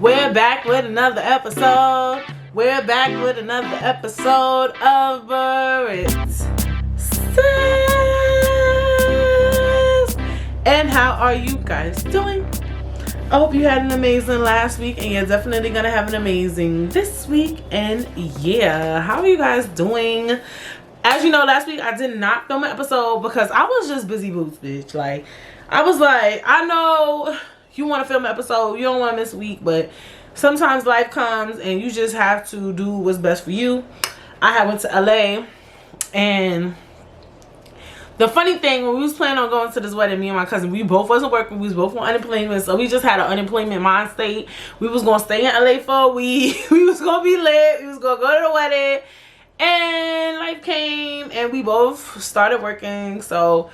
We're back with another episode. We're back with another episode of Britt. And how are you guys doing? I hope you had an amazing last week and you're definitely gonna have an amazing this week. And yeah, how are you guys doing? As you know, last week I did not film an episode because I was just busy boots, bitch. Like, I was like, I know you want to film an episode, you don't want to miss a week, but sometimes life comes and you just have to do what's best for you. I had went to LA, and the funny thing, when we was planning on going to this wedding, me and my cousin, we both wasn't working, we was both on unemployment, so we just had an unemployment mind state. We was gonna stay in LA for a week, we was gonna be lit, we was gonna go to the wedding, and life came and we both started working. So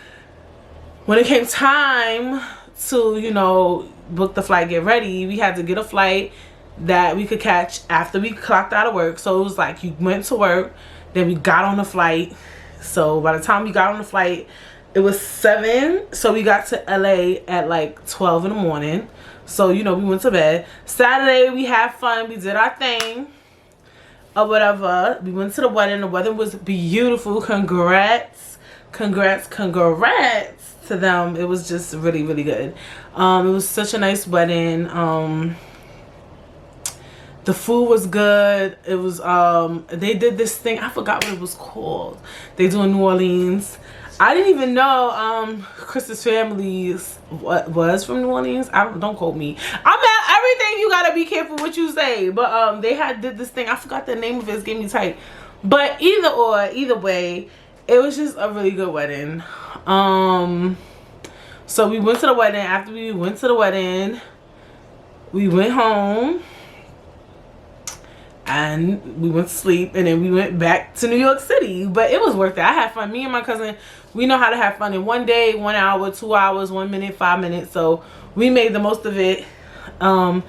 when it came time to, you know, book the flight, get ready, we had to get a flight that we could catch after we clocked out of work. So it was like you went to work, then we got on the flight. So by the time we got on the flight, it was 7. So we got to LA at like 12 in the morning. So, you know, we went to bed. Saturday, we had fun. We did our thing or whatever. We went to the wedding. The wedding was beautiful. Congrats. Congrats. Congrats to them. It was just really, really good. It was such a nice wedding. The food was good. It was they did this thing, I forgot what it was called, they do in New Orleans. I didn't even know Chris's family was from New Orleans. Don't quote me. I'm at everything, you gotta be careful what you say. But they did this thing, I forgot the name of it, it's getting me tight. But either way, it was just a really good wedding. So we went to the wedding. After we went to the wedding, we went home and we went to sleep, and then we went back to New York City. But it was worth it. I had fun. Me and my cousin, we know how to have fun in one day, 1 hour, 2 hours, 1 minute, 5 minutes. So we made the most of it. And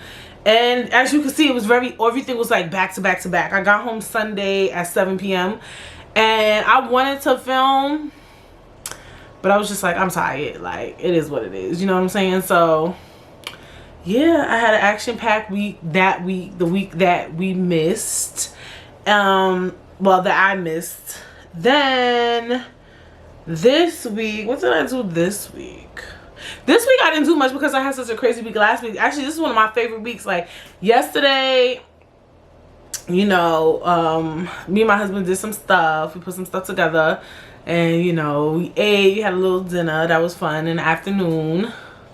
as you can see, it was everything was like back to back to back. I got home Sunday at 7 p.m. and I wanted to film, but I was just like, I'm tired. Like, it is what it is. You know what I'm saying? So yeah, I had an action-packed week the week that we missed. Well, that I missed. Then this week, what did I do this week? This week I didn't do much because I had such a crazy week last week. Actually, this is one of my favorite weeks. Like yesterday, you know, me and my husband did some stuff. We put some stuff together, and you know, we ate, we had a little dinner. That was fun in the afternoon.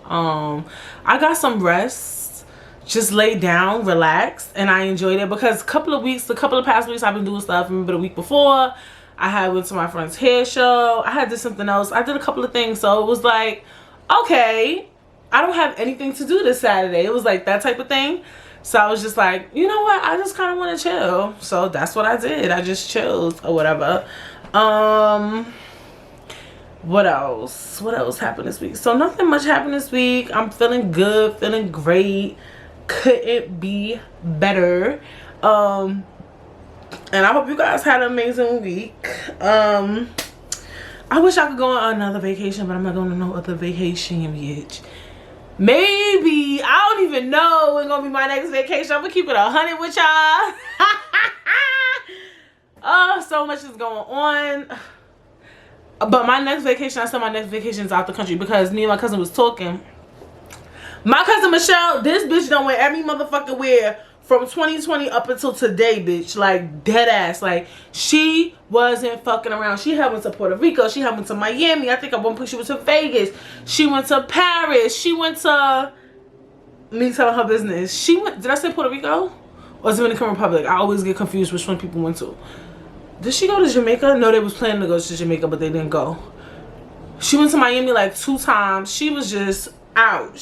I got some rest, just laid down, relaxed, and I enjoyed it because the couple of past weeks I've been doing stuff. Remember the week before I went to my friend's hair show, I did something else, I did a couple of things. So it was like, okay, I don't have anything to do this Saturday. It was like that type of thing. So I was just like, you know what, I just kind of want to chill. So that's what I did. I just chilled or whatever. What else happened this week? So nothing much happened this week. I'm feeling good, feeling great. Couldn't be better. And I hope you guys had an amazing week. I wish I could go on another vacation, but I'm not going on no other vacation, bitch. Maybe, I don't even know when gonna be my next vacation. I'm gonna keep it 100 with y'all. Oh, so much is going on. But my next vacation, I said my next vacation is out the country because me and my cousin was talking. My cousin Michelle, this bitch done went every motherfucking where from 2020 up until today, bitch. Like, dead ass. Like, she wasn't fucking around. She had went to Puerto Rico. She had went to Miami. I think at one point she went to Vegas. She went to Paris. She went to... Me telling her business. She went... Did I say Puerto Rico? Or Dominican Republic? I always get confused which one people went to. Did she go to Jamaica? No, they was planning to go to Jamaica, but they didn't go. She went to Miami like 2 times. She was just out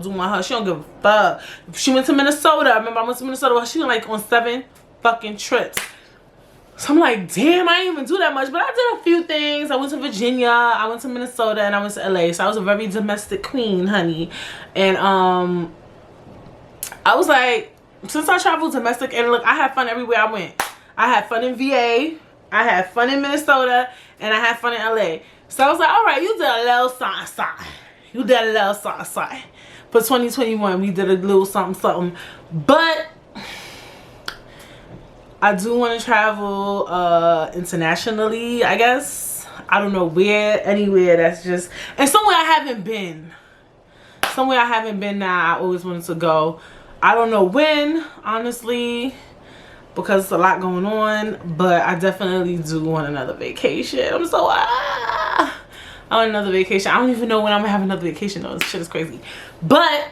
doing her. She don't give a fuck. She went to Minnesota. I remember I went to Minnesota. She went like on 7 fucking trips. So I'm like, damn, I didn't even do that much. But I did a few things. I went to Virginia. I went to Minnesota, and I went to LA. So I was a very domestic queen, honey. And I was like, since I traveled domestic, and look, I had fun everywhere I went. I had fun in VA, I had fun in Minnesota, and I had fun in LA. So I was like, all right, you did a little something. You did a little something. for 2021. We did a little something. But I do want to travel internationally, I guess. I don't know where, anywhere that's just, and somewhere I haven't been. Somewhere I haven't been now I always wanted to go. I don't know when, honestly, because it's a lot going on, but I definitely do want another vacation. I'm so, I want another vacation. I don't even know when I'm gonna have another vacation though. This shit is crazy. But,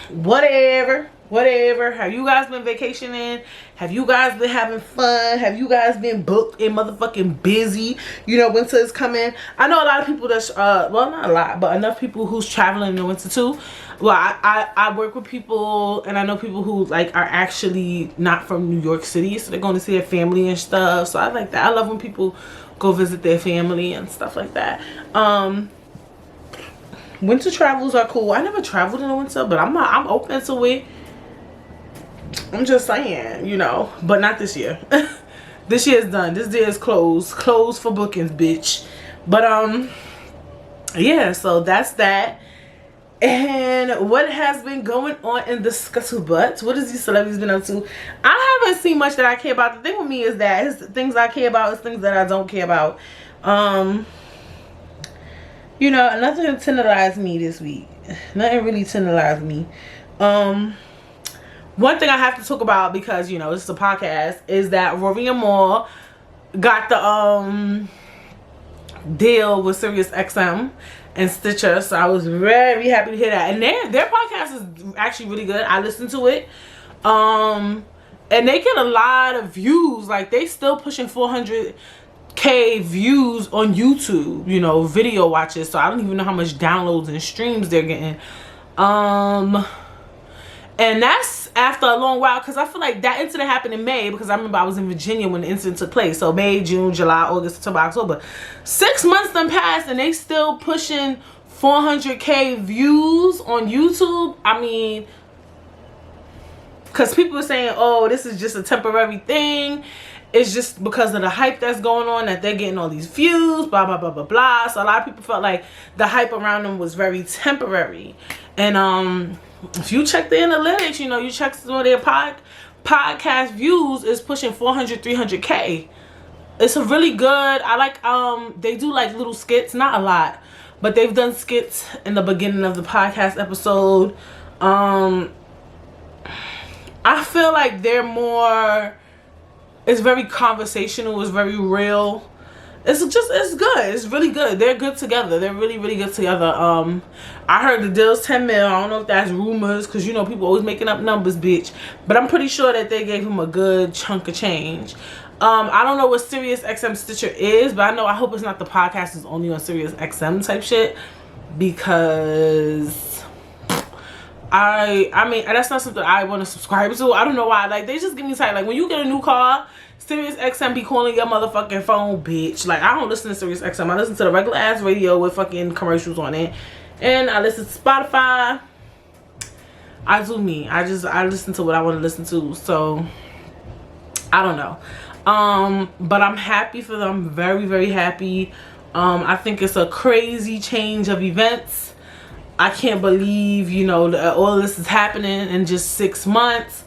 whatever. Have you guys been vacationing? Have you guys been having fun? Have you guys been booked and motherfucking busy? You know, winter is coming. I know a lot of people that's well, not a lot, but enough people who's traveling in the winter too. Well, I work with people, and I know people who like are actually not from New York City, so they're going to see their family and stuff. So I like that. I love when people go visit their family and stuff like that. Winter travels are cool. I never traveled in the winter, but I'm open to it. I'm just saying, you know, but not this year. This year is done. This day is closed for bookings, bitch. But yeah, so that's that. And what has been going on in the scuttlebutt? What has these celebrities been up to? I haven't seen much that I care about. The thing with me is that it's things I care about, it's things that I don't care about. You know, nothing tantalized me this week. Nothing really tantalized me. One thing I have to talk about, because, you know, this is a podcast, is that Rory and Moore got the deal with SiriusXM and Stitcher. So I was very happy to hear that. And their podcast is actually really good. I listened to it. And they get a lot of views. Like, they still pushing 400K views on YouTube, you know, video watches. So I don't even know how much downloads and streams they're getting. And that's after a long while, because I feel like that incident happened in May, because I remember I was in Virginia when the incident took place. So May, June, July, August, September, October. 6 months done passed and they still pushing 400K views on YouTube. I mean, because people are saying, oh, this is just a temporary thing. It's just because of the hype that's going on that they're getting all these views, blah, blah, blah, blah, blah. So a lot of people felt like the hype around them was very temporary. And if you check the analytics, you know, you check some of their podcast views is pushing 400, 300K. It's a really good, I like, they do like little skits, not a lot, but they've done skits in the beginning of the podcast episode. I feel like they're more, it's very conversational, it's very real. It's good. It's really good. They're good together. They're really, really good together. I heard the deal's 10 mil. I don't know if that's rumors, because, you know, people always making up numbers, bitch. But I'm pretty sure that they gave him a good chunk of change. I don't know what SiriusXM Stitcher is, but I hope it's not the podcast is only on SiriusXM type shit, because I mean, that's not something I want to subscribe to. I don't know why. Like, they just give me tight. Like, when you get a new car, SiriusXM be calling your motherfucking phone, bitch. Like, I don't listen to SiriusXM. I listen to the regular ass radio with fucking commercials on it. And I listen to Spotify. I do me. I listen to what I want to listen to. So, I don't know. But I'm happy for them. Very, very happy. I think it's a crazy change of events. I can't believe, you know, all this is happening in just 6 months.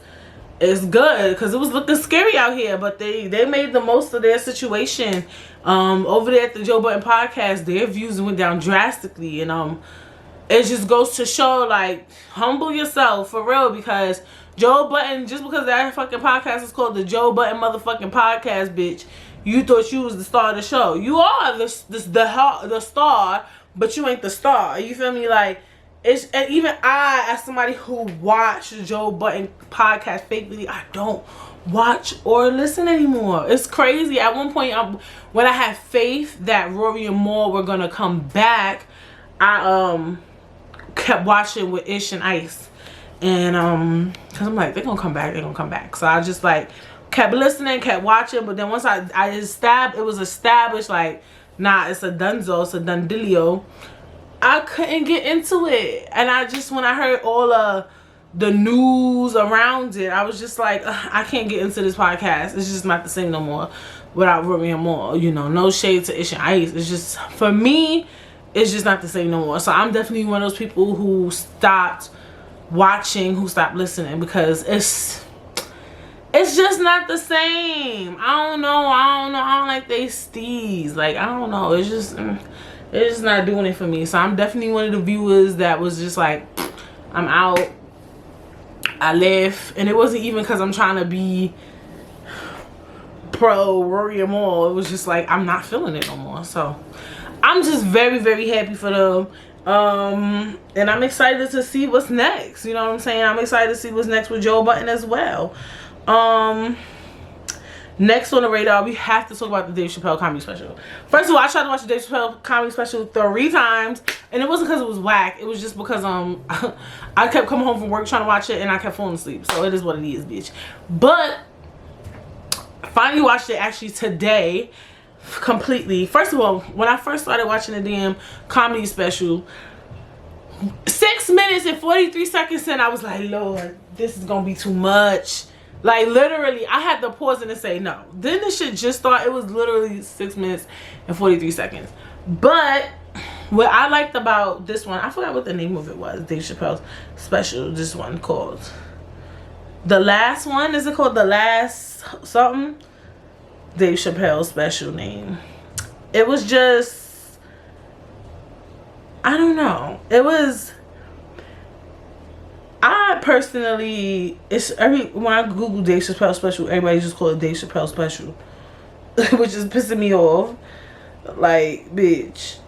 It's good, because it was looking scary out here, but they made the most of their situation. Over there at the Joe Budden podcast, their views went down drastically, and it just goes to show, like, humble yourself for real, because Joe Budden, just because that fucking podcast is called the Joe Budden motherfucking podcast, bitch, you thought you was the star of the show. You are the star, but you ain't the star. You feel me? Like, it's, and even I, as somebody who watched the Joe Budden podcast faithfully, I don't watch or listen anymore. It's crazy. At one point, when I had faith that Rory and Moore were gonna come back, I kept watching with Ish and Ice, and because I'm like, they're gonna come back. So I just like kept listening, kept watching. But then once it was established, like, nah, it's a dunzo, it's a dundilio. I couldn't get into it, and when I heard all the news around it, I was just like, I can't get into this podcast. It's just not the same no more without Rory and Moore. You know, no shade to Ish and Ice. It's just, for me, it's just not the same no more. So I'm definitely one of those people who stopped watching, who stopped listening, because it's just not the same. I don't know. I don't like they steez. Like, I don't know. It's just not doing it for me. So I'm definitely one of the viewers that was just like, I'm out. I left. And it wasn't even because I'm trying to be pro Rory and Mal. It was just like, I'm not feeling it no more. So I'm just very, very happy for them. And I'm excited to see what's next. You know what I'm saying? I'm excited to see what's next with Joe Budden as well. Next on the radar, we have to talk about the Dave Chappelle comedy special. First of all, I tried to watch the Dave Chappelle comedy special 3 times, and it wasn't because it was whack. It was just because I kept coming home from work trying to watch it, and I kept falling asleep. So it is what it is, bitch. But I finally watched it actually today completely. First of all, when I first started watching the damn comedy special, 6 minutes and 43 seconds in, I was like, Lord, this is gonna be too much. Like, literally, I had to pause and say no. Then this shit just started. It was literally 6 minutes and 43 seconds. But what I liked about this one, I forgot what the name of it was. Dave Chappelle's special. This one called The Last One. Is it called The Last something? Dave Chappelle's special name. It was just, I don't know. It was, I personally, when I Google Dave Chappelle special, everybody just call it Dave Chappelle special, which is pissing me off. Like, bitch,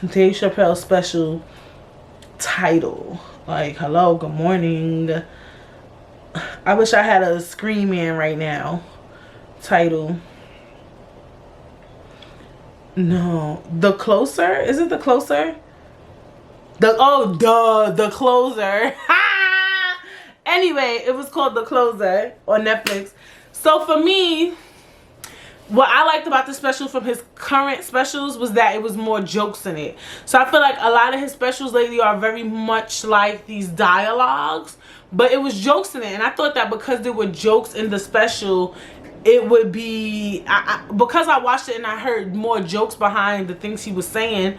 Dave Chappelle special title. Like, hello, good morning. I wish I had a screen man right now. Title. No, The Closer. Is it The Closer? The Closer. Anyway, it was called The Closer on Netflix. So for me, what I liked about the special from his current specials was that it was more jokes in it. So I feel like a lot of his specials lately are very much like these dialogues, but it was jokes in it. And I thought that because there were jokes in the special, it would be, because I watched it and I heard more jokes behind the things he was saying,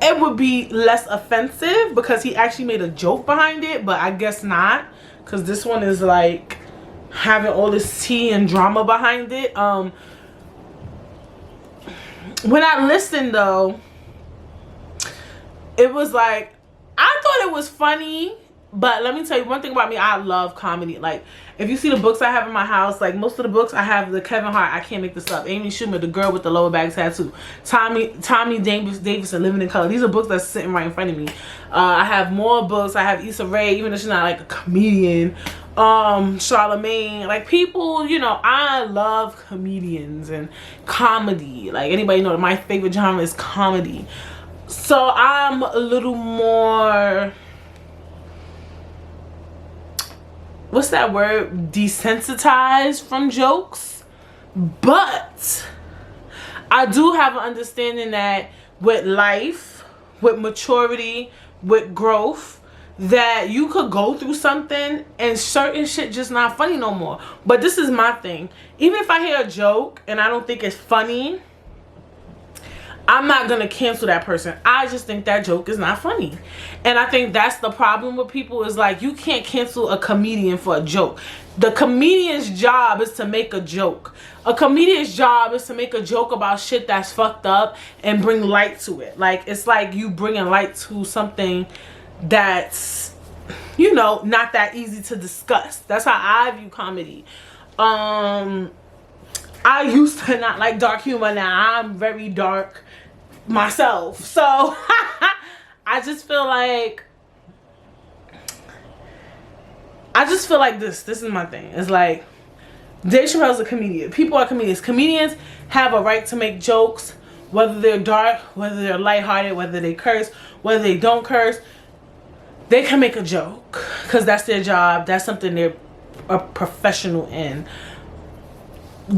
it would be less offensive because he actually made a joke behind it. But I guess not, because this one is like having all this tea and drama behind it. When I listened though, it was like, I thought it was funny. But let me tell you one thing about me. I love comedy. Like, if you see the books I have in my house, like most of the books I have, the Kevin Hart, I can't make this up, Amy Schumer, the girl with the lower back tattoo, Tommy Davidson, Living in Color. These are books that's sitting right in front of me. I have more books. I have Issa Rae, even though she's not like a comedian. Charlemagne, like people, you know, I love comedians and comedy. Like, anybody know that my favorite genre is comedy. So I'm a little more, what's that word, desensitized from jokes. But I do have an understanding that with life, with maturity, with growth, that you could go through something and certain shit just not funny no more. But this is my thing. Even if I hear a joke and I don't think it's funny, I'm not gonna cancel that person. I just think that joke is not funny. And I think that's the problem with people, is like, you can't cancel a comedian for a joke. The comedian's job is to make a joke. A comedian's job is to make a joke about shit that's fucked up and bring light to it. Like, it's like you bringing light to something that's, you know, not that easy to discuss. That's how I view comedy. I used to not like dark humor. Now I'm very dark myself. So I just feel like this is my thing. It's like, Dave Chappelle's a comedian. People are comedians. Comedians have a right to make jokes, whether they're dark, whether they're lighthearted, whether they curse, whether they don't curse. They can make a joke because that's their job. That's something they're a professional in.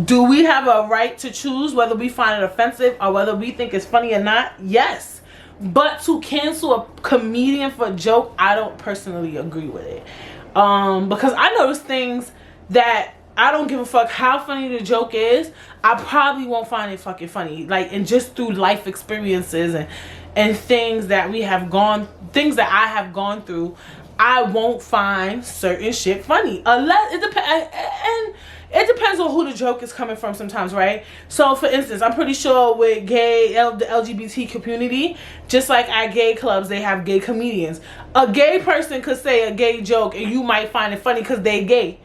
Do we have a right to choose whether we find it offensive or whether we think it's funny or not? Yes. But to cancel a comedian for a joke, I don't personally agree with it. Because I notice things that I don't give a fuck how funny the joke is. I probably won't find it fucking funny. Like, and just through life experiences and things that I have gone through, I won't find certain shit funny unless it depends. And it depends on who the joke is coming from sometimes, right? So, for instance, I'm pretty sure with the LGBT community, just like at gay clubs, they have gay comedians. A gay person could say a gay joke and you might find it funny because they gay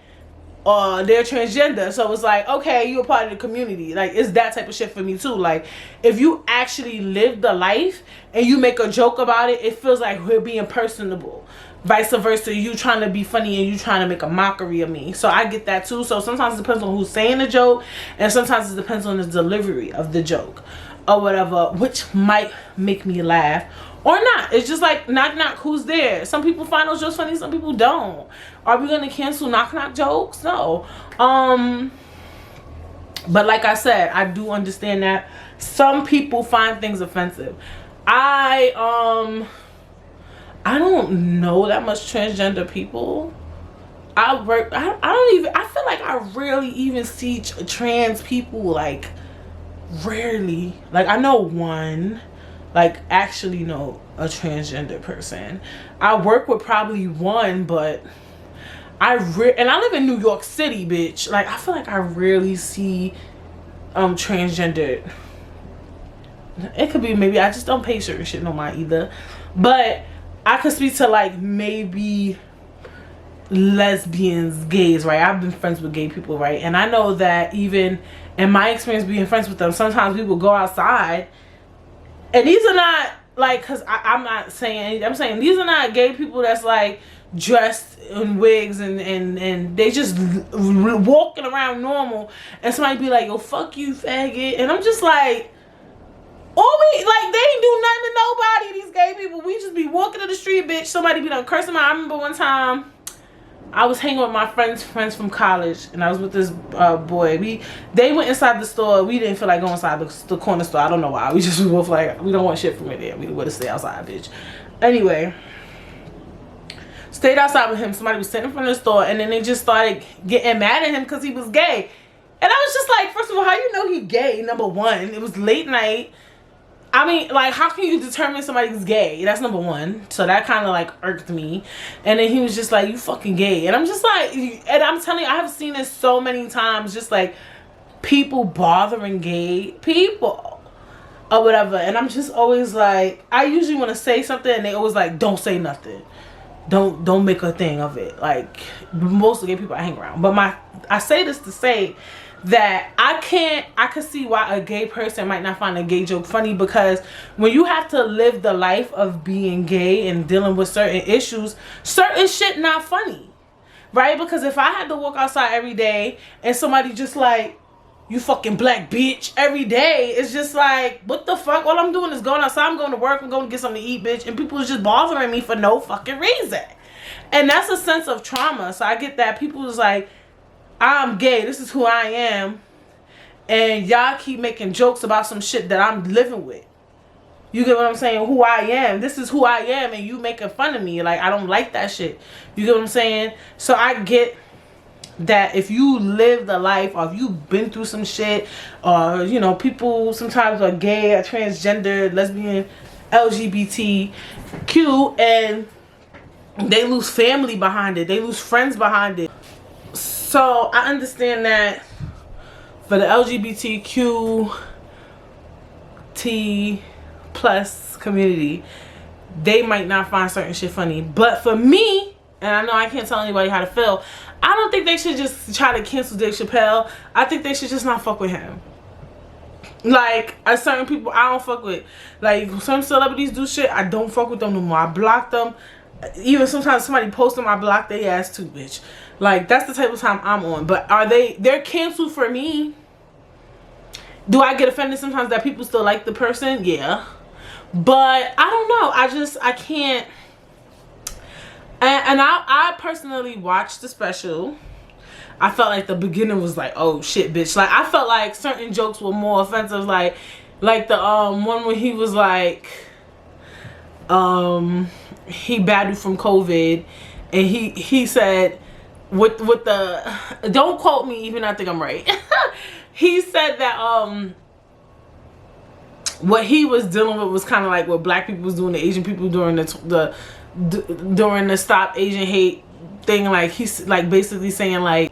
or they're transgender. So it's like, okay, you're a part of the community. Like, it's that type of shit for me too. Like, if you actually live the life and you make a joke about it, it feels like we're being personable. Vice versa, you trying to be funny and you trying to make a mockery of me. So I get that too. So sometimes it depends on who's saying the joke, and sometimes it depends on the delivery of the joke or whatever, which might make me laugh or not. It's just like, knock knock, who's there? Some people find those jokes funny, some people don't. Are we gonna cancel knock knock jokes? No. But like I said, I do understand that some people find things offensive. I don't know that much transgender people. I feel like I rarely even see trans people, like, rarely. Like, I know one, like, actually know a transgender person. I work with probably one, but and I live in New York City, bitch. Like, I feel like I rarely see transgendered. It could be maybe I just don't pay certain shit no mind either. But I could speak to, like, maybe lesbians, gays, right? I've been friends with gay people, right? And I know that even in my experience being friends with them, sometimes we will go outside, and these are not, like, because I'm not saying anything. I'm saying these are not gay people that's, like, dressed in wigs and they just walking around normal, and somebody be like, yo, fuck you, faggot. And I'm just like, like, they ain't do nothing to nobody, these gay people. We just be walking to the street, bitch. Somebody be done cursing me. I remember one time I was hanging with my friends from college, and I was with this boy. They went inside the store. We didn't feel like going inside the corner store. I don't know why. We just was both like, we don't want shit from it there. We want to stay outside, bitch. Anyway, stayed outside with him. Somebody was sitting in front of the store, and then they just started getting mad at him because he was gay. And I was just like, first of all, how you know he gay? Number one, it was late night. I mean, like, how can you determine somebody's gay? That's number one. So that kind of, like, irked me. And then he was just like, you fucking gay. And I'm just like, and I'm telling you, I have seen this so many times, just like people bothering gay people or whatever. And I'm just always like, I usually want to say something, and they always like, don't say nothing. Don't make a thing of it. Like, most of the gay people I hang around. But I say this to say that I could see why a gay person might not find a gay joke funny, because when you have to live the life of being gay and dealing with certain issues, certain shit not funny, right? Because if I had to walk outside every day and somebody just like, you fucking black bitch every day, it's just like, what the fuck? All I'm doing is going outside. I'm going to work. I'm going to get something to eat, bitch. And people is just bothering me for no fucking reason. And that's a sense of trauma. So I get that people is like, I'm gay, this is who I am, and y'all keep making jokes about some shit that I'm living with. You get what I'm saying? Who I am, this is who I am, and you making fun of me. Like, I don't like that shit. You get what I'm saying? So I get that if you live the life, or if you've been through some shit, or, you know, people sometimes are gay, or transgender, lesbian, LGBTQ, and they lose family behind it, they lose friends behind it. So I understand that for the LGBTQ T plus community, they might not find certain shit funny. But for me, and I know I can't tell anybody how to feel, I don't think they should just try to cancel Dave Chappelle. I think they should just not fuck with him. Like, certain people I don't fuck with. Like, some celebrities do shit, I don't fuck with them no more. I block them. Even sometimes somebody posts them, I block their ass too, bitch. Like, that's the type of time I'm on. But they're canceled for me. Do I get offended sometimes that people still like the person? Yeah. But I don't know. I can't. And I personally watched the special. I felt like the beginning was like, oh shit, bitch. Like, I felt like certain jokes were more offensive. Like the one where he was like, he battled from COVID, and he said with the, don't quote me even I think I'm right. He said that what he was dealing with was kind of like what black people was doing to Asian people during during the Stop Asian Hate thing. Like he's like basically saying like,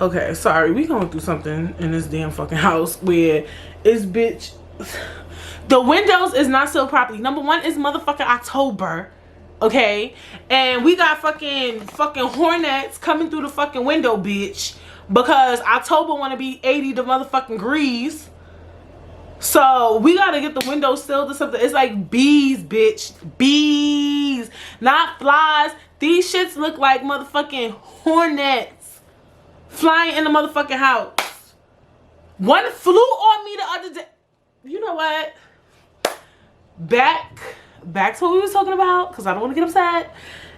okay, sorry, we going through something in this damn fucking house where it's bitch. The windows is not sealed properly. Number one, it's motherfucking October. Okay? And we got fucking hornets coming through the fucking window, bitch. Because October want to be 80 the motherfucking degrees. So we gotta get the windows sealed or something. It's like bees, bitch. Bees. Not flies. These shits look like motherfucking hornets flying in the motherfucking house. One flew on me the other day. You know what? Back to what we was talking about, because I don't want to get upset.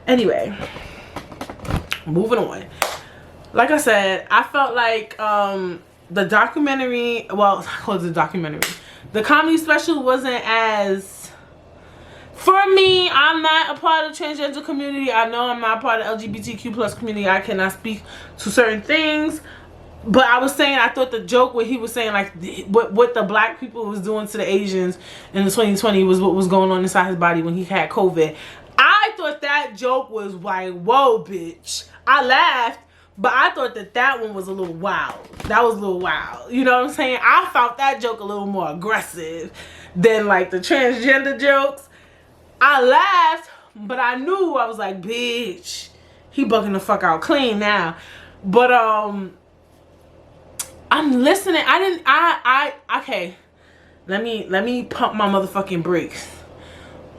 Anyway, moving on. Like I said, I felt like the documentary, well, I call it the documentary, the comedy special wasn't as, for me, I'm not a part of the transgender community. I know I'm not a part of the LGBTQ plus community. I cannot speak to certain things. But I was saying, I thought the joke where he was saying like what the black people was doing to the Asians in the 2020 was what was going on inside his body when he had COVID. I thought that joke was like, whoa, bitch. I laughed, but I thought that one was a little wild. That was a little wild. You know what I'm saying? I found that joke a little more aggressive than like the transgender jokes. I laughed, but I knew, I was like, bitch, he bugging the fuck out clean now. But I'm listening. Okay. Let me pump my motherfucking brakes.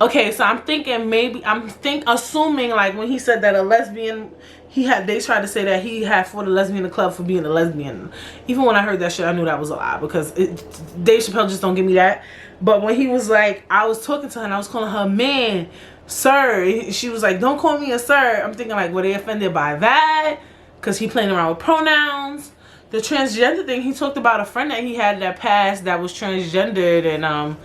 Okay, so I'm thinking assuming like when he said that a lesbian, they tried to say that he had for the lesbian in the club for being a lesbian. Even when I heard that shit, I knew that was a lie, because Dave Chappelle just don't give me that. But when he was like, I was talking to her and I was calling her man, sir. She was like, don't call me a sir. I'm thinking like, were they offended by that? Because he playing around with pronouns. The transgender thing, he talked about a friend that he had that passed that was transgendered, and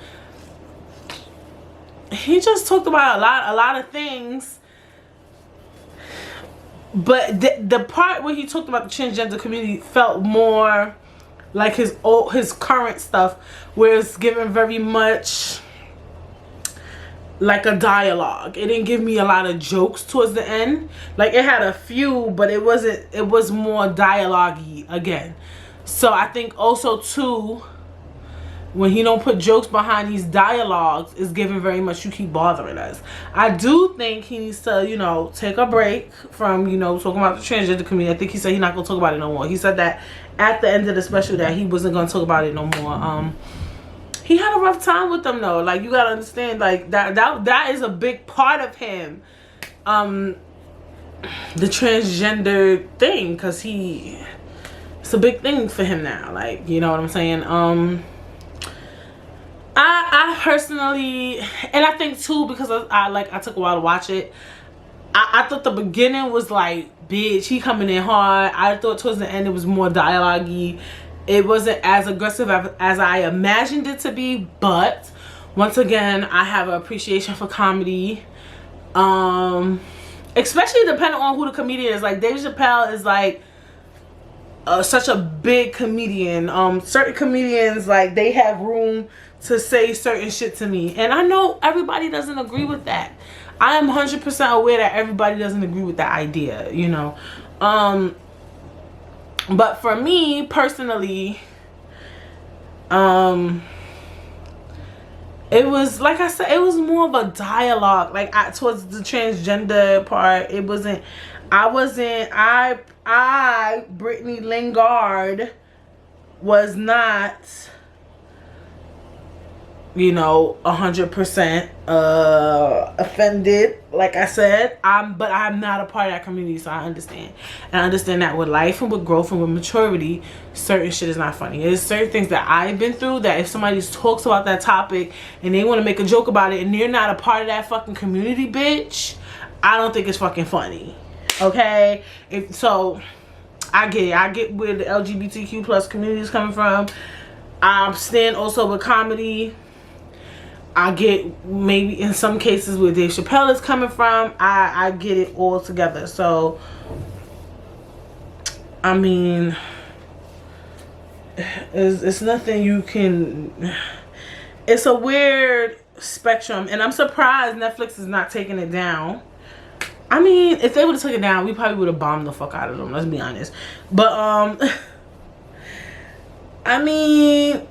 he just talked about a lot of things. But the part where he talked about the transgender community felt more like his current stuff, where it's given very much like a dialogue. It didn't give me a lot of jokes towards the end. Like it had a few, but it was more dialogue-y again. So I think also too, when he don't put jokes behind these dialogues, it's given very much you keep bothering us. I do think he needs to, you know, take a break from, you know, talking about the transgender community. I think he said he's not gonna talk about it no more. He said that at the end of the special that he wasn't gonna talk about it no more. He had a rough time with them though. Like you gotta understand, like that is a big part of him. The transgender thing, because it's a big thing for him now. Like, you know what I'm saying? I personally, and I think too, because I took a while to watch it. I thought the beginning was like, bitch, he coming in hard. I thought towards the end it was more dialogue-y. It wasn't as aggressive as I imagined it to be, but once again, I have an appreciation for comedy. Especially depending on who the comedian is. Like Dave Chappelle is like such a big comedian. Certain comedians, like, they have room to say certain shit to me, and I know everybody doesn't agree with that. I am 100% aware that everybody doesn't agree with that idea, you know. But for me personally, it was, like I said, it was more of a dialogue. Like towards the transgender part, it wasn't. Brittany Lingard was not, you know, 100% offended. Like I said, but I'm not a part of that community, so I understand. And I understand that with life and with growth and with maturity, certain shit is not funny. There's certain things that I've been through that if somebody talks about that topic and they want to make a joke about it and they're not a part of that fucking community, bitch, I don't think it's fucking funny. Okay? So I get it. I get where the LGBTQ plus community is coming from. I stand also with comedy. I get maybe in some cases where Dave Chappelle is coming from. I get it all together. So I mean, it's nothing you can. It's a weird spectrum, and I'm surprised Netflix is not taking it down. I mean, if they would have taken it down, we probably would have bombed the fuck out of them. Let's be honest. But I mean,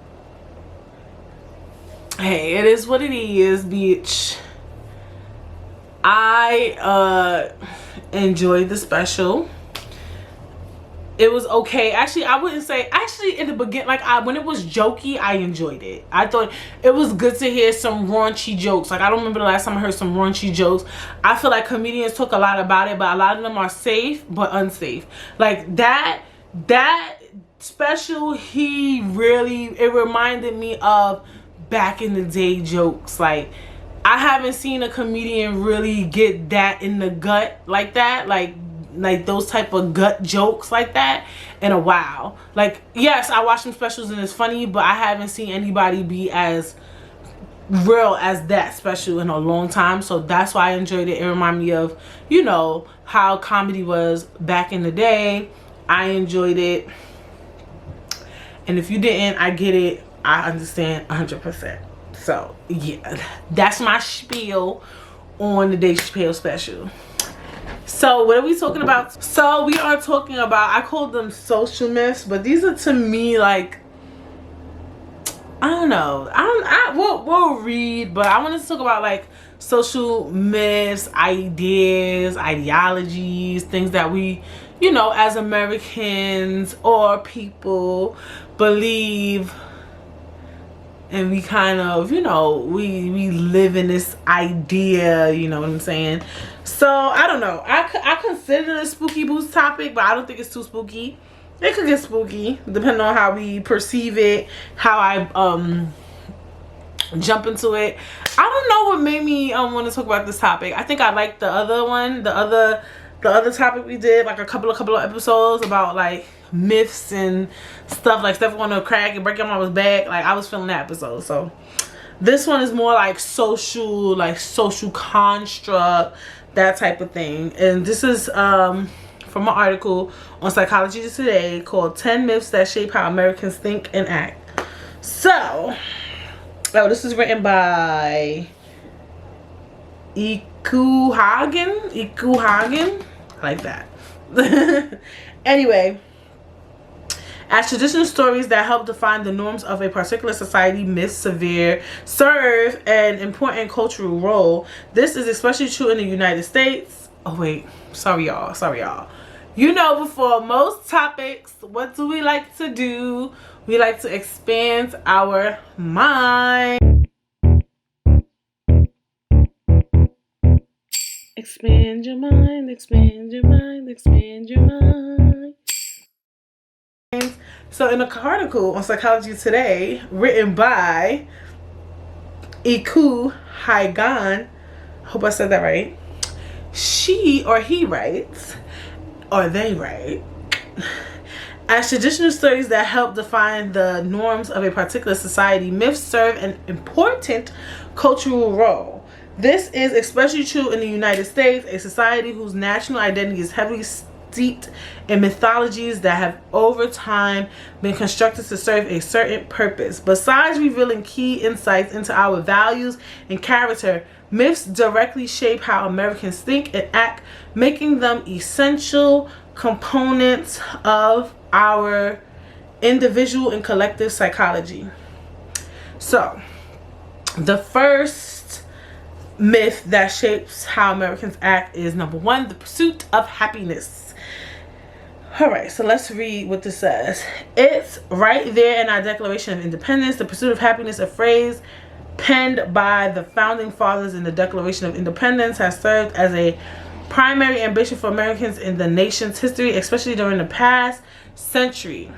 hey, it is what it is, bitch. I enjoyed the special. It was okay. Actually, I wouldn't say. Actually, in the beginning, like when it was jokey, I enjoyed it. I thought it was good to hear some raunchy jokes. Like I don't remember the last time I heard some raunchy jokes. I feel like comedians talk a lot about it, but a lot of them are safe but unsafe. Like that special, it reminded me of back in the day jokes. Like I haven't seen a comedian really get that in the gut like that. Like those type of gut jokes like that in a while. Like, yes, I watch some specials and it's funny, but I haven't seen anybody be as real as that special in a long time. So that's why I enjoyed it. It reminded me of, you know, how comedy was back in the day. I enjoyed it. And if you didn't, I get it. I understand 100%. So yeah, that's my spiel on the Dave Chappelle special. So what are we talking about? So we are talking about, I called them social myths, but these are to me like, I don't know. We'll read, but I want to talk about like social myths, ideas, ideologies, things that we, you know, as Americans or people believe, and we kind of, you know, we live in this idea, you know what I'm saying? So I don't know. I consider it a spooky boost topic, but I don't think it's too spooky. It could get spooky depending on how we perceive it, how I jump into it. I don't know what made me want to talk about this topic. I think I liked the other one, the other topic we did, like a couple of episodes about like myths and stuff, like stuff on a crack and break your mama's back. Like I was feeling that episode. So this one is more like social construct, that type of thing. And this is from an article on Psychology Today called 10 Myths That Shape How Americans Think and Act. So, this is written by Iku Hagen. I like that. Anyway, as traditional stories that help define the norms of a particular society, myths serve an important cultural role. This is especially true in the United States. Oh wait, sorry y'all. You know, before most topics, what do we like to do? We like to expand our mind. Expand your mind, expand your mind, expand your mind. So in an article on Psychology Today written by Iku Hagen, hope I said that right, she or he writes, or they write, as traditional stories that help define the norms of a particular society, myths serve an important cultural role. This is especially true in the United States, a society whose national identity is heavily steeped in mythologies that have over time been constructed to serve a certain purpose. Besides revealing key insights into our values and character, myths directly shape how Americans think and act, making them essential components of our individual and collective psychology. So, the first myth that shapes how Americans act is number 1, the pursuit of happiness. Alright, so let's read what this says. It's right there in our Declaration of Independence. The pursuit of happiness, a phrase penned by the founding fathers in the Declaration of Independence, has served as a primary ambition for Americans in the nation's history, especially during the past century.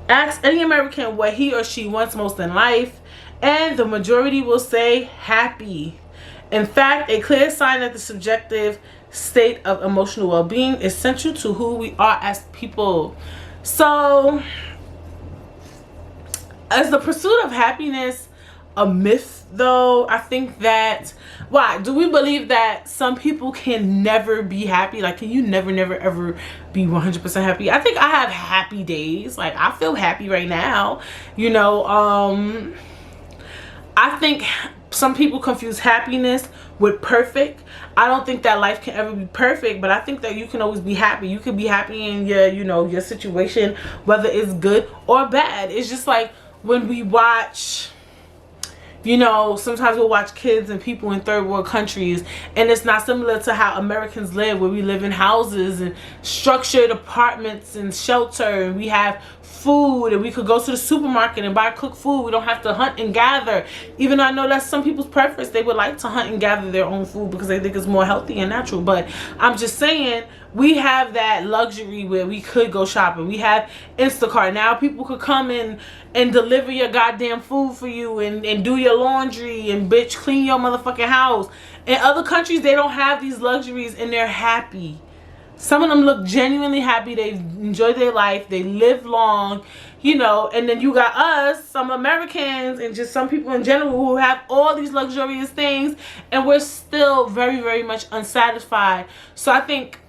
Ask any American what he or she wants most in life, and the majority will say happy. In fact, a clear sign that the subjective state of emotional well-being is central to who we are as people. So, as the pursuit of happiness, a myth though. I think that, why do we believe that some people can never be happy? Like, can you never ever be 100% happy? I think I have happy days. Like, I feel happy right now, you know. I think some people confuse happiness with perfect. I don't think that life can ever be perfect, but I think that you can always be happy. You can be happy in your, you know, your situation, whether it's good or bad. It's just like when we watch, you know, sometimes we'll watch kids and people in third world countries, and it's not similar to how Americans live, where we live in houses and structured apartments and shelter, and we have food, and we could go to the supermarket and buy cooked food. We don't have to hunt and gather, even though I know that's some people's preference. They would like to hunt and gather their own food because they think it's more healthy and natural. But I'm just saying, we have that luxury where we could go shopping. We have Instacart now. People could come in and deliver your goddamn food for you, and do your laundry, and bitch clean your motherfucking house. In other countries, they don't have these luxuries, and they're happy. Some of them look genuinely happy. They enjoy their life. They live long, you know. And then you got us, some Americans, and just some people in general who have all these luxurious things, and we're still very much unsatisfied. So I think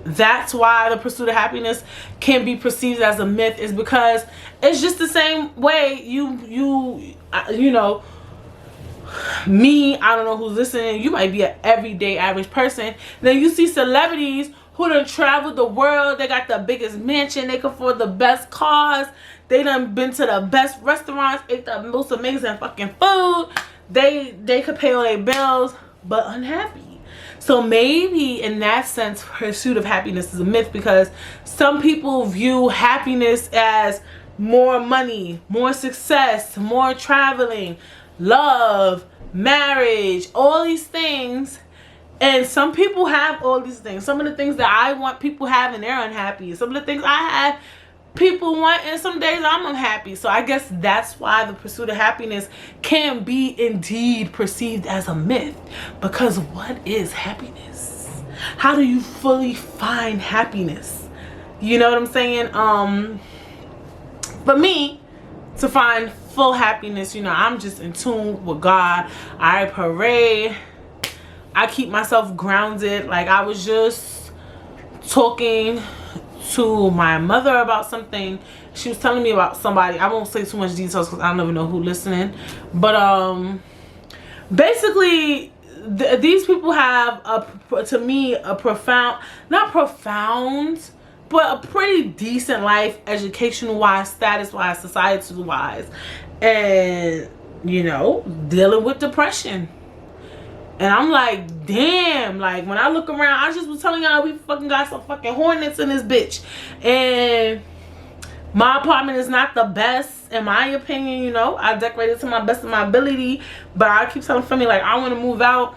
that's why the pursuit of happiness can be perceived as a myth, is because it's just the same way you know, me, I don't know who's listening, you might be an everyday average person. Then you see celebrities who done traveled the world. They got the biggest mansion, they can afford the best cars, they done been to the best restaurants, ate the most amazing fucking food, they could pay all their bills, but unhappy. So maybe in that sense, pursuit of happiness is a myth, because some people view happiness as more money, more success, more traveling, love, marriage, all these things. And some people have all these things. Some of the things that I want, people have, and they're unhappy. Some of the things I have, people want, and some days I'm unhappy. So I guess that's why the pursuit of happiness can be indeed perceived as a myth. Because what is happiness? How do you fully find happiness? You know what I'm saying? For me, to find full happiness, you know, I'm just in tune with God. I pray. I keep myself grounded. Like, I was just talking to my mother about something. She was telling me about somebody. I won't say too much details because I don't even know who listening. But basically, these people have to me a profound, not profound, but a pretty decent life, educational wise, status wise, societal wise, and you know, dealing with depression. And I'm like, damn, like when I look around, I just was telling y'all, we fucking got some fucking hornets in this bitch. And my apartment is not the best, in my opinion, you know. I decorated to my best of my ability, but I keep telling Femi, like, I want to move out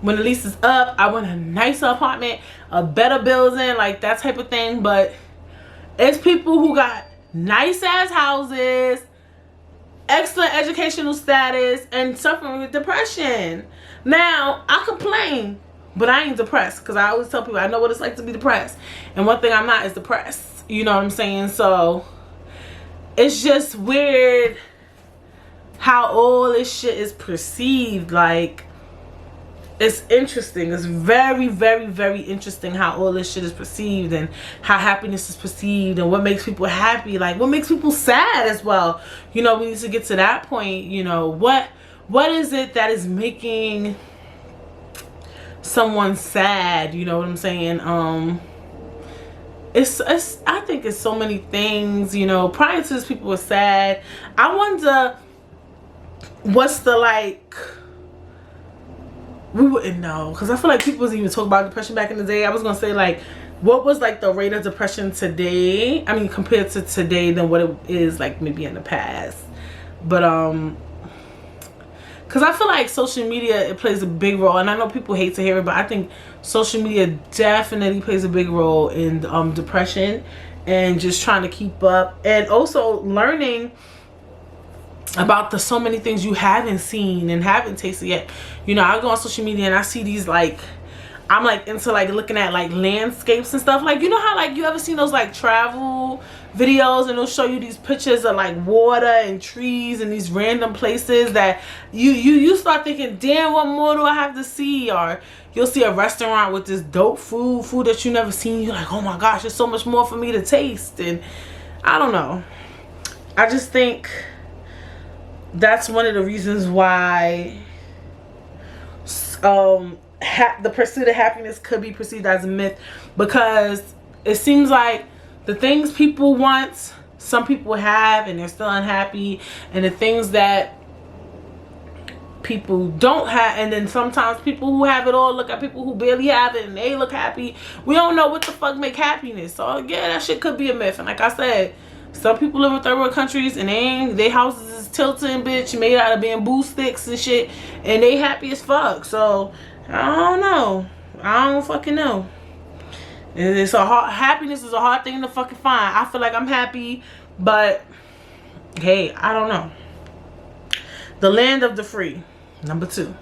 when the lease is up. I want a nicer apartment, a better building, like that type of thing. But it's people who got nice ass houses, excellent educational status, and suffering with depression. Now, I complain, but I ain't depressed, because I always tell people I know what it's like to be depressed. And one thing I'm not is depressed. You know what I'm saying? So it's just weird how all this shit is perceived. Like, it's interesting. It's very interesting how all this shit is perceived, and how happiness is perceived, and what makes people happy, like what makes people sad as well. You know, we need to get to that point. You know, what is it that is making someone sad? You know what I'm saying? It's I think it's so many things. You know, prior to this, people were sad. I wonder what's the, like, we wouldn't know, because I feel like people wasn't even talking about depression back in the day. I was gonna say, like, what was like the rate of depression today, I mean compared to today, than what it is like maybe in the past. But because I feel like social media, it plays a big role, and I know people hate to hear it, but I think social media definitely plays a big role in depression, and just trying to keep up, and also learning about the so many things you haven't seen and haven't tasted yet. You know, I go on social media and I see these, like, I'm like into like looking at like landscapes and stuff. Like, you know how like you ever seen those like travel videos and they'll show you these pictures of like water and trees and these random places that you start thinking, damn, what more do I have to see? Or you'll see a restaurant with this dope food that you never seen. You're like, oh my gosh, there's so much more for me to taste. And I don't know, I just think that's one of the reasons why the pursuit of happiness could be perceived as a myth, because it seems like the things people want, some people have and they're still unhappy, and the things that people don't have, and then sometimes people who have it all look at people who barely have it and they look happy. We don't know what the fuck make happiness. So yeah, that shit could be a myth. And like I said, some people live in third world countries and they houses is tilting, bitch, made out of bamboo sticks and shit, and they happy as fuck. So I don't know. I don't fucking know. It's a hard, happiness is a hard thing to fucking find. I feel like I'm happy, but hey, I don't know. The land of the free. Number 2.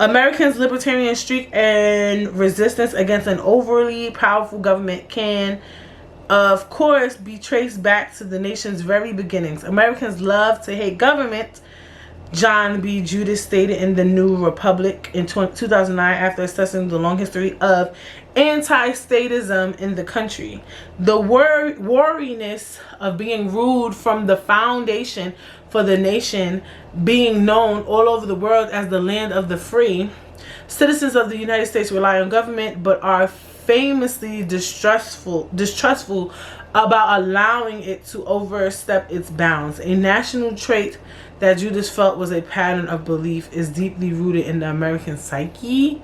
Americans' libertarian streak and resistance against an overly powerful government can, of course, be traced back to the nation's very beginnings. Americans love to hate government, John B. Judas stated in The New Republic in 2009 after assessing the long history of anti-statism in the country. The wariness of being ruled from the foundation for the nation being known all over the world as the land of the free. Citizens of the United States rely on government but are famously distrustful about allowing it to overstep its bounds. A national trait that Judas felt was a pattern of belief is deeply rooted in the American psyche.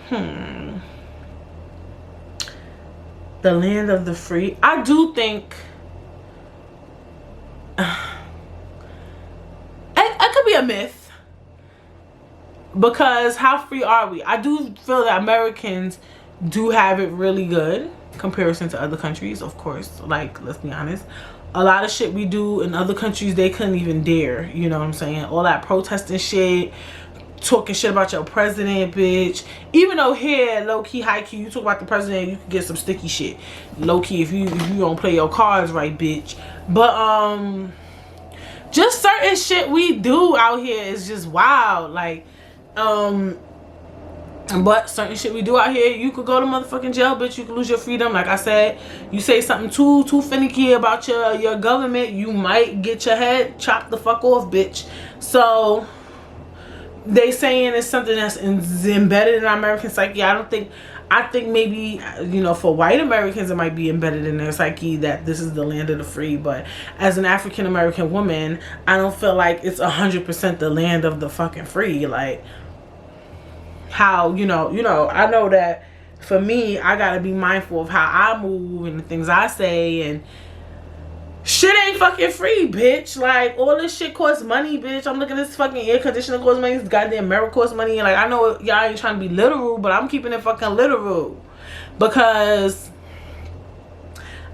The land of the free. I do think it could be a myth, because how free are we? I do feel that Americans do have it really good in comparison to other countries, of course. Like, let's be honest, a lot of shit we do in other countries they couldn't even dare, you know what I'm saying? All that protesting shit, talking shit about your president, bitch. Even though here, low-key, high-key, you talk about the president, you can get some sticky shit. Low-key, if you don't play your cards right, bitch. But just certain shit we do out here is just wild. Like, but certain shit we do out here, you could go to motherfucking jail, bitch. You could lose your freedom. Like I said, you say something too finicky about your government, you might get your head chopped the fuck off, bitch. So they saying it's something that's embedded in our American psyche. I think maybe, you know, for white Americans it might be embedded in their psyche that this is the land of the free. But as an African American woman, I don't feel like it's 100% the land of the fucking free. Like, how, you know, I know that for me, I gotta be mindful of how I move and the things I say, and shit ain't fucking free, bitch. Like, all this shit costs money, bitch. I'm looking at this fucking air conditioner costs money, this goddamn mirror costs money, and like, I know y'all ain't trying to be literal, but I'm keeping it fucking literal, because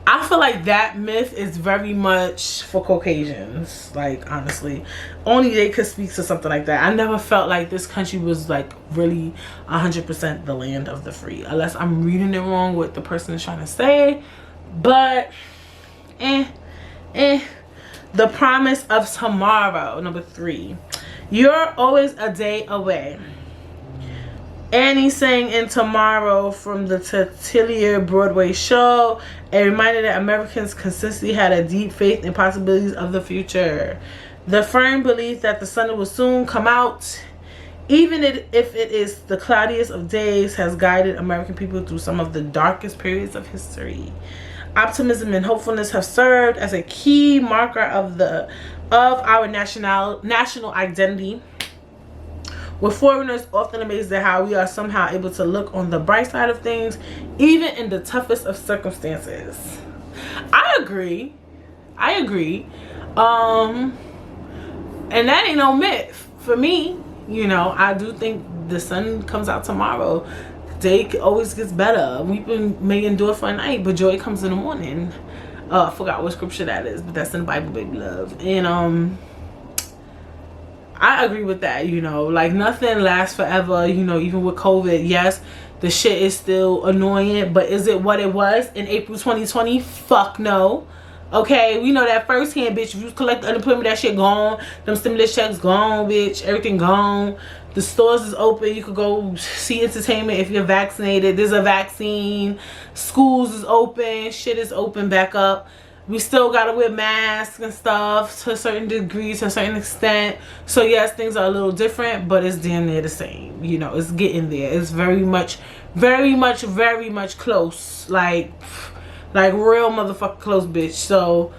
I feel like that myth is very much for Caucasians. Like, honestly, only they could speak to something like that. I never felt like this country was like really 100% the land of the free, unless I'm reading it wrong what the person is trying to say. But the promise of tomorrow. Number 3, you're always a day away. Annie sang in Tomorrow from the Titilier Broadway show, a reminder that Americans consistently had a deep faith in possibilities of the future. The firm belief that the sun will soon come out, even if it is the cloudiest of days, has guided American people through some of the darkest periods of history. Optimism and hopefulness have served as a key marker of our national identity, with foreigners often amazed at how we are somehow able to look on the bright side of things, even in the toughest of circumstances. I agree. And that ain't no myth for me. You know, I do think the sun comes out tomorrow. The day always gets better. Weeping may endure for a night, but joy comes in the morning. I forgot what scripture that is, but that's in the Bible, baby love. And I agree with that. You know, like, nothing lasts forever. You know, even with COVID, yes, the shit is still annoying, but is it what it was in April 2020? Fuck no. Okay, we know that firsthand, bitch. If you collect unemployment, that shit gone. Them stimulus checks gone, bitch. Everything gone. The stores is open. You could go see entertainment if you're vaccinated. There's a vaccine. Schools is open. Shit is open back up. We still gotta wear masks and stuff to a certain degree, to a certain extent. So yes, things are a little different, but it's damn near the same. You know, it's getting there. It's very much close. Like real motherfucking close, bitch. So,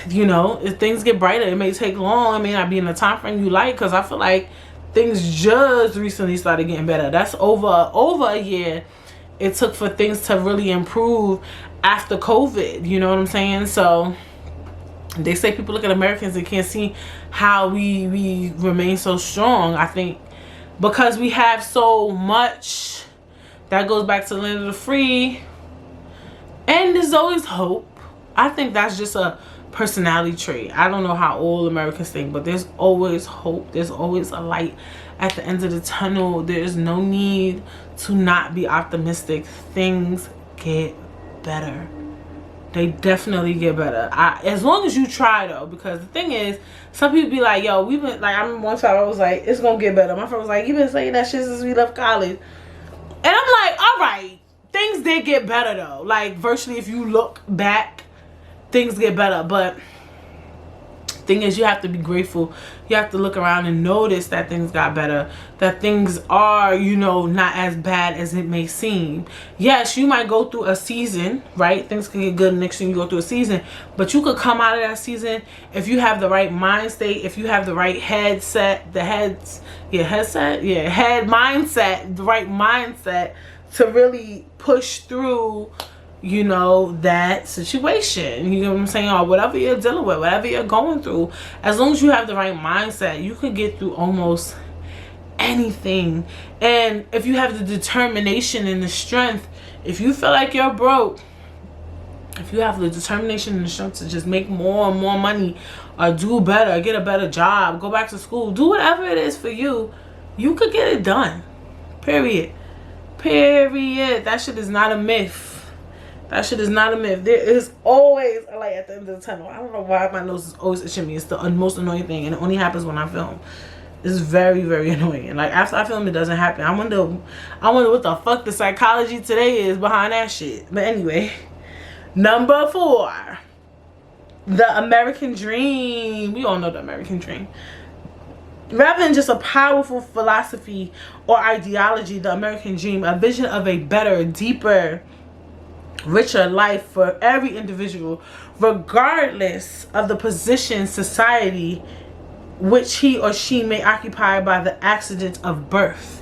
you know, if things get brighter, it may take long. It may not be in the time frame you like, because I feel like things just recently started getting better. That's over a year it took for things to really improve after COVID. You know what I'm saying? So they say people look at Americans and can't see how we remain so strong. I think because we have so much. That goes back to the land of the free. And there's always hope. I think that's just a personality trait. I don't know how all Americans think, but there's always hope. There's always a light at the end of the tunnel. There's no need to not be optimistic. Things get better. They definitely get better. As long as you try, though, because the thing is, some people be like, yo, we've been, like, I remember one time I was like, it's gonna get better. My friend was like, you've been saying that shit since we left college. And I'm like, all right, things did get better, though. Like, virtually, if you look back, things get better. But thing is, you have to be grateful. You have to look around and notice that things got better, that things are, you know, not as bad as it may seem. Yes, you might go through a season, right? Things can get good next time you go through a season, but you could come out of that season if you have the right mind state, if you have the right head mindset, the right mindset to really push through, you know, that situation. You know what I'm saying? Or whatever you're dealing with, whatever you're going through. As long as you have the right mindset, you can get through almost anything. And if you have the determination and the strength, if you feel like you're broke, if you have the determination and the strength to just make more and more money, or do better, get a better job, go back to school, do whatever it is for you, you could get it done. Period. That shit is not a myth. That shit is not a myth. There is always a light at the end of the tunnel. I don't know why my nose is always itching me. It's the most annoying thing, and it only happens when I film. It's very, very annoying. Like, after I film, it doesn't happen. I wonder what the fuck the psychology today is behind that shit. But anyway, number 4, the American dream. We all know the American dream. Rather than just a powerful philosophy or ideology, the American dream, a vision of a better, deeper, richer life for every individual, regardless of the position society which he or she may occupy by the accident of birth.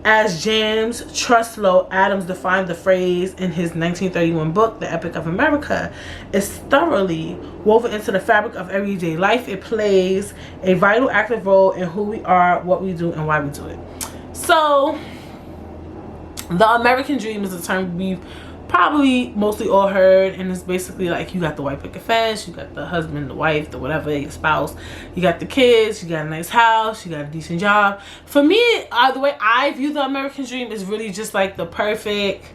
As James Truslow Adams defined the phrase in his 1931 book, The Epic of America, is thoroughly woven into the fabric of everyday life. It plays a vital, active role in who we are, what we do, and why we do it. So, the American dream is a term we've probably mostly all heard, and it's basically like you got the white picket fence, you got the husband, the wife, the whatever, your spouse, you got the kids, you got a nice house, you got a decent job. For me, the way I view the American dream is really just like the perfect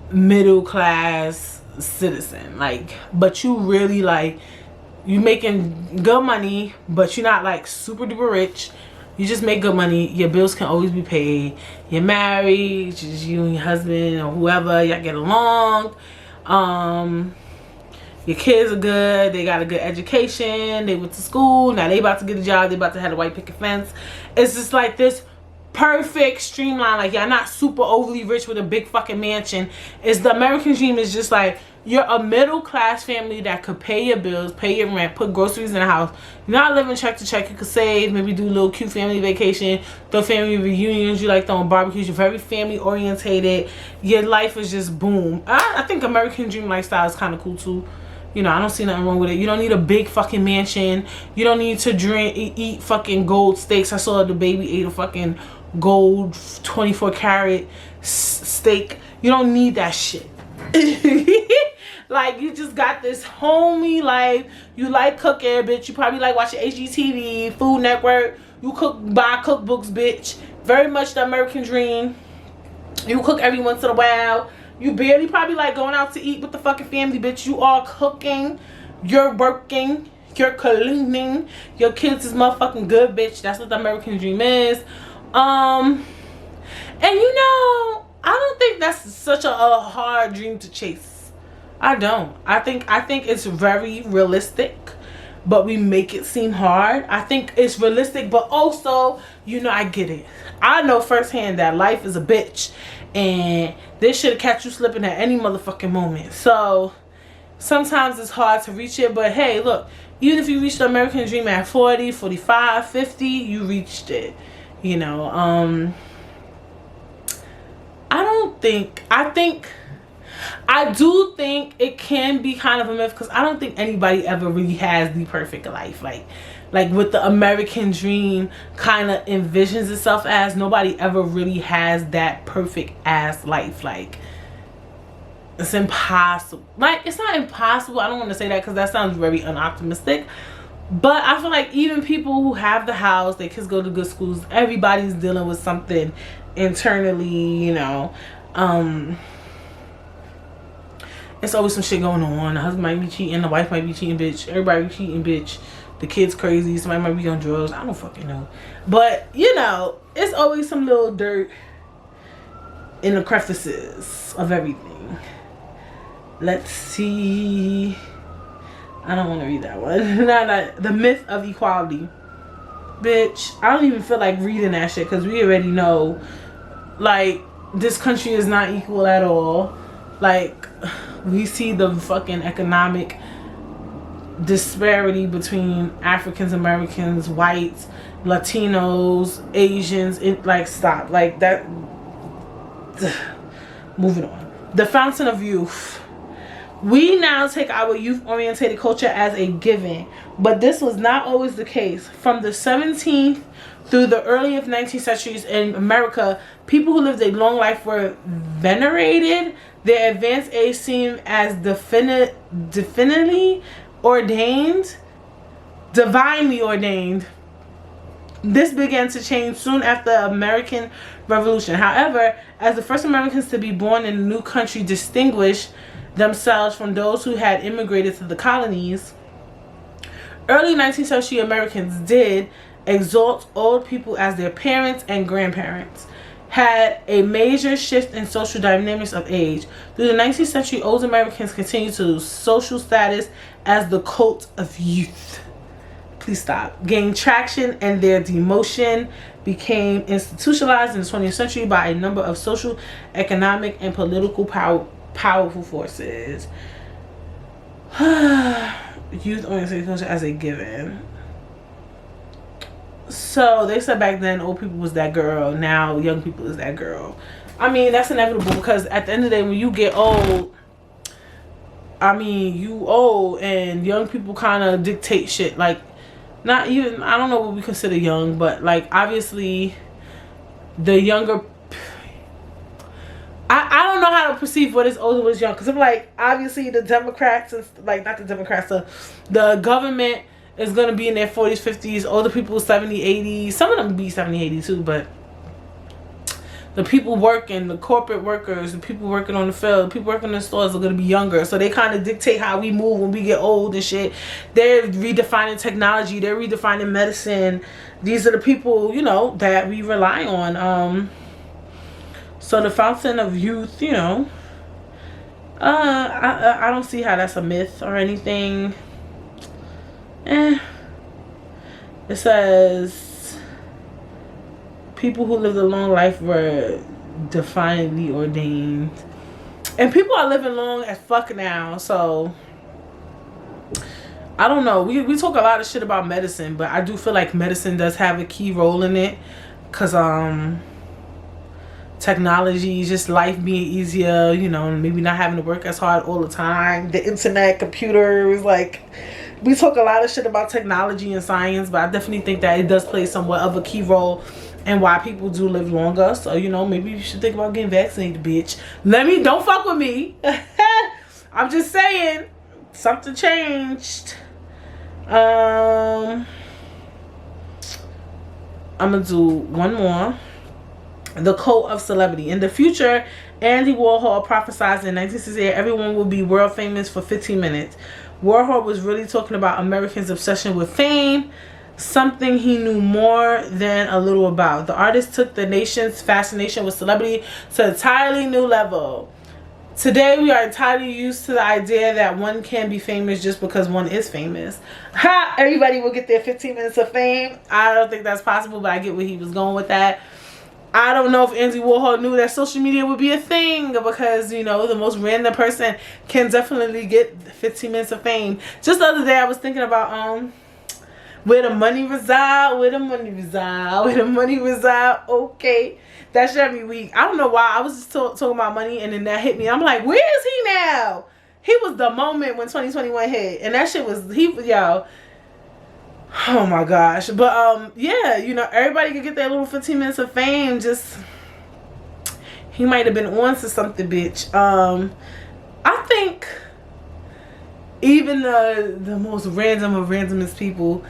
middle class citizen. Like, but you really like, you making good money, but you're not like super duper rich. You just make good money. Your bills can always be paid. You're married. Just you and your husband or whoever. Y'all get along. Your kids are good. They got a good education. They went to school. Now they about to get a job. They about to have a white picket fence. It's just like this perfect streamline. Like, y'all not super overly rich with a big fucking mansion. It's the American dream is just like, you're a middle class family that could pay your bills, pay your rent, put groceries in the house. You're not living check to check. You could save, maybe do a little cute family vacation, throw family reunions. You like throwing barbecues. You're very family orientated. Your life is just boom. I think American dream lifestyle is kind of cool too. You know, I don't see nothing wrong with it. You don't need a big fucking mansion. You don't need to eat fucking gold steaks. I saw the baby ate a fucking gold 24 karat steak. You don't need that shit. Like, you just got this homey life. You like cooking, bitch. You probably like watching HGTV, Food Network. You buy cookbooks, bitch. very much the American dream. You cook every once in a while. You barely probably like going out to eat with the fucking family, bitch. You are cooking. You're working. You're cleaning. Your kids is motherfucking good, bitch. That's what the American dream is. And you know, I don't think that's such a hard dream to chase. I don't. I think it's very realistic, but we make it seem hard. I think it's realistic, but also, you know, I get it. I know firsthand that life is a bitch, and this shit catch you slipping at any motherfucking moment. So sometimes it's hard to reach it, but hey, look, even if you reach the American dream at 40, 45, 50, you reached it. You know, I do think it can be kind of a myth, because I don't think anybody ever really has the perfect life. Like what the American dream kind of envisions itself as, nobody ever really has that perfect ass life. Like, it's impossible. Like, it's not impossible. I don't want to say that because that sounds very unoptimistic. But I feel like even people who have the house, their kids go to good schools, everybody's dealing with something internally, you know. It's always some shit going on. The husband might be cheating, the wife might be cheating, bitch. Everybody be cheating, bitch. The kid's crazy, somebody might be on drugs. I don't fucking know. But, you know, it's always some little dirt in the crevices of everything. Let's see. I don't want to read that one. Not the myth of equality. Bitch, I don't even feel like reading that shit, because we already know, like, this country is not equal at all. Like, we see the fucking economic disparity between Africans, Americans, whites, Latinos, Asians. It, like, stop. Like, that. Moving on. The fountain of youth. We now take our youth-oriented culture as a given, but this was not always the case. From the 17th through the early 19th centuries in America, people who lived a long life were venerated. Their advanced age seemed as divinely ordained. This began to change soon after the American Revolution. However, as the first Americans to be born in a new country distinguished themselves from those who had immigrated to the colonies, early 19th century Americans did exalt old people as their parents and grandparents, had a major shift in social dynamics of age. Through the 19th century, old Americans continued to lose social status as the cult of youth. Please stop. Gained traction, and their demotion became institutionalized in the 20th century by a number of social, economic, and political powerful forces. Youth-oriented culture as a given. So they said back then old people was that girl, now young people is that girl. I mean, that's inevitable, because at the end of the day, when you get old, I mean, you old, and young people kind of dictate shit. Like, not even, I don't know what we consider young, but like, obviously the younger, I don't know how to perceive what is old and what is young, because I'm like, obviously the Democrats, like, not the Democrats, the government is going to be in their 40s, 50s, older people 70, 80, some of them be 70, 80 too, but the people working, the corporate workers, the people working on the field, the people working in the stores are going to be younger, so they kind of dictate how we move when we get old and shit. They're redefining technology, they're redefining medicine. These are the people, you know, that we rely on. So the fountain of youth, you know, I don't see how that's a myth or anything. It says people who lived a long life were divinely ordained, and people are living long as fuck now. So I don't know. We talk a lot of shit about medicine, but I do feel like medicine does have a key role in it, because technology, just life being easier, you know, maybe not having to work as hard all the time, the internet, computers, like, we talk a lot of shit about technology and science, but I definitely think that it does play somewhat of a key role in why people do live longer. So, you know, maybe you should think about getting vaccinated, bitch. Don't fuck with me. I'm just saying, something changed. I'm gonna do one more. The cult of celebrity. In the future, Andy Warhol prophesied in 1968 everyone will be world famous for 15 minutes. Warhol was really talking about Americans' obsession with fame, something he knew more than a little about. The artist took the nation's fascination with celebrity to an entirely new level. Today, we are entirely used to the idea that one can be famous just because one is famous. Ha! Everybody will get their 15 minutes of fame. I don't think that's possible, but I get where he was going with that. I don't know if Andy Warhol knew that social media would be a thing, because, you know, the most random person can definitely get 15 minutes of fame. Just the other day, I was thinking about where the money reside, where the money reside, where the money reside. Okay, that shit every week. I don't know why. I was just talking about money, and then that hit me. I'm like, where is he now? He was the moment when 2021 hit, and that shit was yo. Oh my gosh. But yeah, you know, everybody could get their little 15 minutes of fame. Just, he might have been on to something, bitch. I think even the most random of randomest people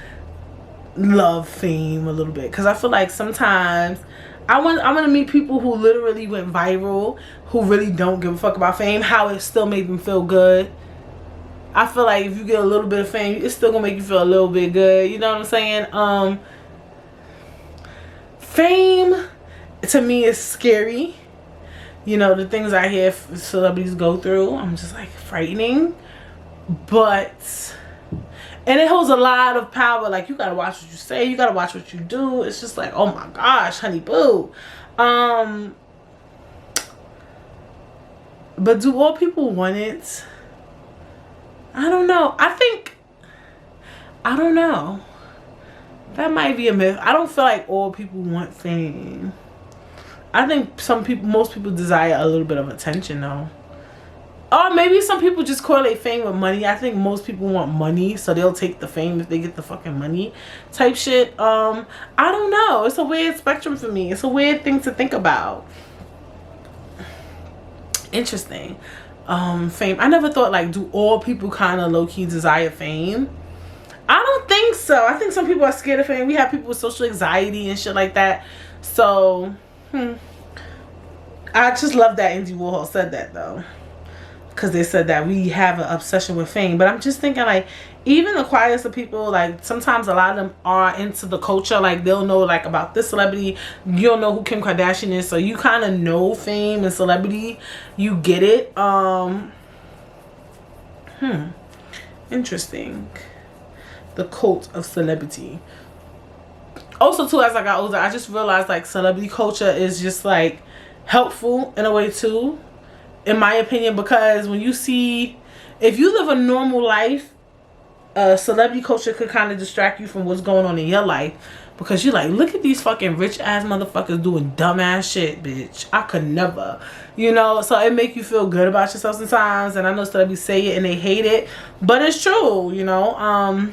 love fame a little bit, because I feel like sometimes I want to meet people who literally went viral, who really don't give a fuck about fame, how it still made them feel good. I feel like if you get a little bit of fame, it's still gonna make you feel a little bit good. You know what I'm saying? Fame to me is scary. You know, the things I hear celebrities go through, I'm just like, frightening. But, and it holds a lot of power. Like, you gotta watch what you say, you gotta watch what you do. It's just like, oh my gosh, honey boo. But do all people want it? I don't know. I don't know. That might be a myth. I don't feel like all people want fame. I think most people desire a little bit of attention though. Or maybe some people just correlate fame with money. I think most people want money, so they'll take the fame if they get the fucking money type shit. I don't know. It's a weird spectrum for me. It's a weird thing to think about. Interesting. Fame. I never thought, like, do all people kind of low-key desire fame? I don't think so. I think some people are scared of fame. We have people with social anxiety and shit like that. So, I just love that Andy Warhol said that, though. Because they said that we have an obsession with fame. But I'm just thinking, like, even the quietest of people, like, sometimes a lot of them are into the culture. Like, they'll know, like, about this celebrity. You don't know who Kim Kardashian is, so you kind of know fame and celebrity. You get it. Interesting. The cult of celebrity. Also, too, as I got older, I just realized, like, celebrity culture is just, like, helpful in a way, too. In my opinion, because when you see, if you live a normal life, celebrity culture could kind of distract you from what's going on in your life, because you're like, look at these fucking rich ass motherfuckers doing dumbass shit, bitch. I could never, you know. So it make you feel good about yourself sometimes. And I know celebrities say it and they hate it, but it's true, you know. I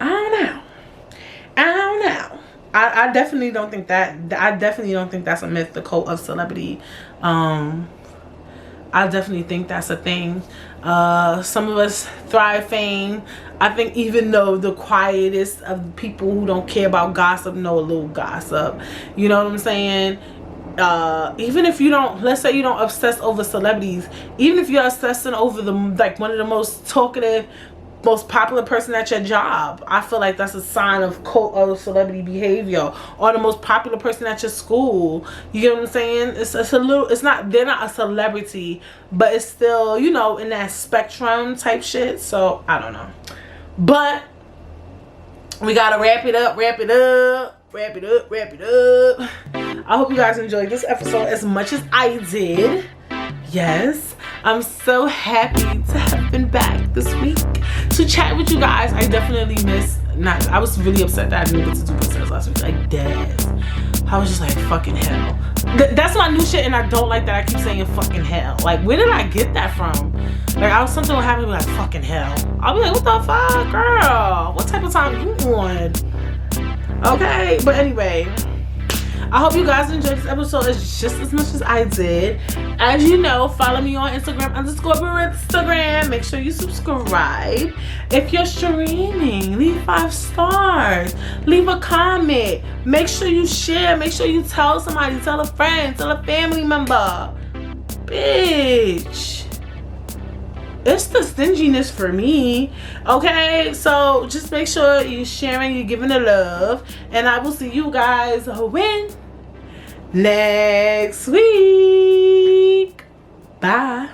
don't know. I definitely don't think that. I definitely don't think that's a myth, the cult of celebrity. I definitely think that's a thing. Some of us thrive fame. I think even though the quietest of people who don't care about gossip know a little gossip. You know what I'm saying? Even if you don't, let's say you don't obsess over celebrities, even if you're obsessing over like one of the most talkative, most popular person at your job, I feel like that's a sign of cult of celebrity behavior. Or the most popular person at your school. You get what I'm saying? It's a little, it's not, they're not a celebrity, but it's still, you know, in that spectrum type shit. So I don't know, but we gotta wrap it up. I hope you guys enjoyed this episode as much as I did. Yes, I'm so happy to have been back this week to chat with you guys. I definitely I was really upset that I didn't get to do business last week. Like, dead. I was just like, fucking hell. That's my new shit, and I don't like that I keep saying fucking hell. Like, where did I get that from? Like, something would happen to me like, fucking hell. I'll be like, what the fuck, girl? What type of time you on? Okay, but anyway, I hope you guys enjoyed this episode just as much as I did. As you know, follow me on Instagram _Instagram. Make sure you subscribe. If you're streaming, leave 5 stars. Leave a comment. Make sure you share. Make sure you tell somebody. Tell a friend. Tell a family member. Bitch. It's the stinginess for me. Okay, so just make sure you're sharing, you're giving the love, and I will see you guys when next week. Bye.